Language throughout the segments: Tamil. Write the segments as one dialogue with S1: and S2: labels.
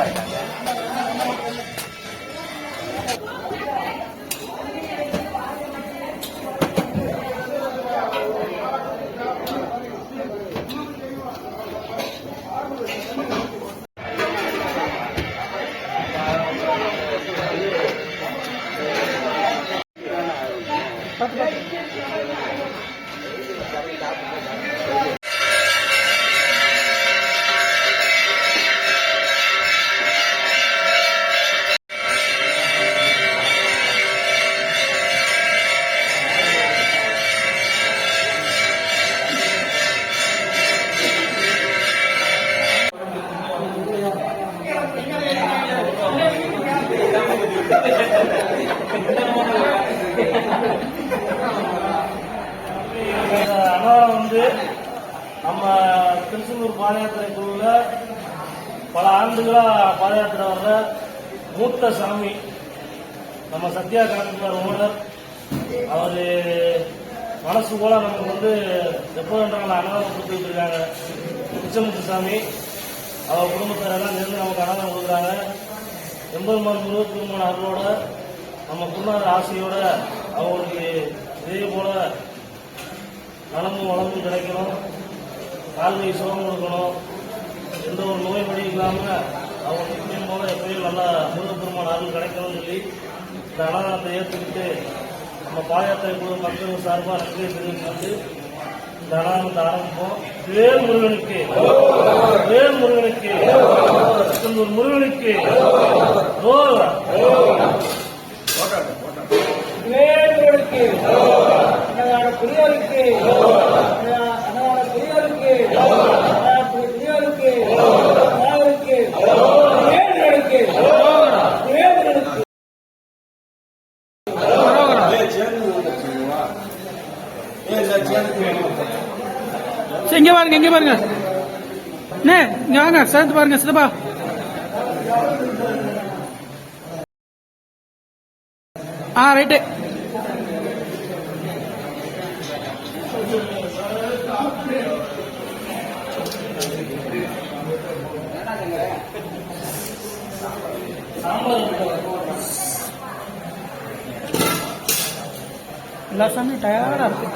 S1: இருக்காங்க.
S2: அன்னதானம் வந்து நம்ம திருச்செந்தூர் பாத யாத்திரை குழுவில் பல ஆண்டுகளா பாத யாத்திரை வர்ற மூத்த சாமி நம்ம சத்யா காமிப்பார் ஓனர். அவரு மனசு போல நமக்கு வந்து எப்போ வேண்டாங்களா அன்னதானம் கொடுத்துட்டு இருக்காங்க. பிச்சமுத்து சாமி அவர் குடும்பத்தாரெல்லாம் சேர்ந்து நமக்கு அன்னதானம் கொடுக்குறாங்க. எம்பெருமான் முருகப்பெருமான் அருளோட நம்ம குருநாதர் ஆசையோட அவங்களுக்கு இதே போல நலமும் வளமும் கிடைக்கணும், கால்வை சுகம் கொடுக்கணும், எந்த ஒரு நோய் நொடி இல்லாமல் அவங்க நிச்சயம் போல எப்பயும் நல்லா முருகப்பெருமான் அருள் கிடைக்கணும்னு சொல்லி இந்த அன்னதானத்தை ஏற்றுக்கிட்டு நம்ம பாதயாத்திரை குழு மக்கள் சார்பாக நன்றி தெரிவித்து இந்த அன்னதானத்தை ஆரம்பிப்போம். வேல் முருகனுக்கு, வேல் முருகனுக்கு, திருச்செந்தூர் முருகனுக்கு
S3: வேலுக்கு அன்னதான புரியாருக்கு அன்னதான புரியாருக்கு புரியாருக்கு வேலுக்கு வேலுக்கு வேலுக்கு
S4: இங்க பாருங்க, இங்க பாருங்க, இங்க வாங்க, சேர்த்து பாருங்க சித்தப்பா. ரைட்டு. எல்லா சாமியும் டயர்டா இருக்கு.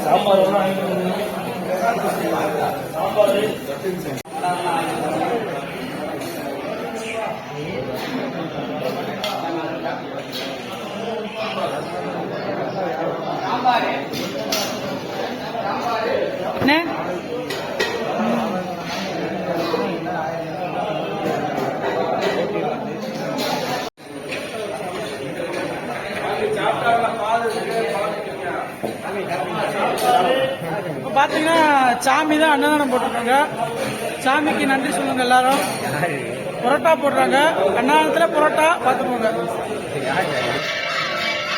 S2: சாம்பார் சாம்பார்
S4: பாத்தீங்கன்னா சாமி தான் அன்னதானம் போட்டிருக்காங்க. சாமிக்கு நன்றி சொல்லுங்க எல்லாரும். புரோட்டா போடுறாங்க அன்னதானத்துல, புரோட்டா பார்த்துக்கோங்க.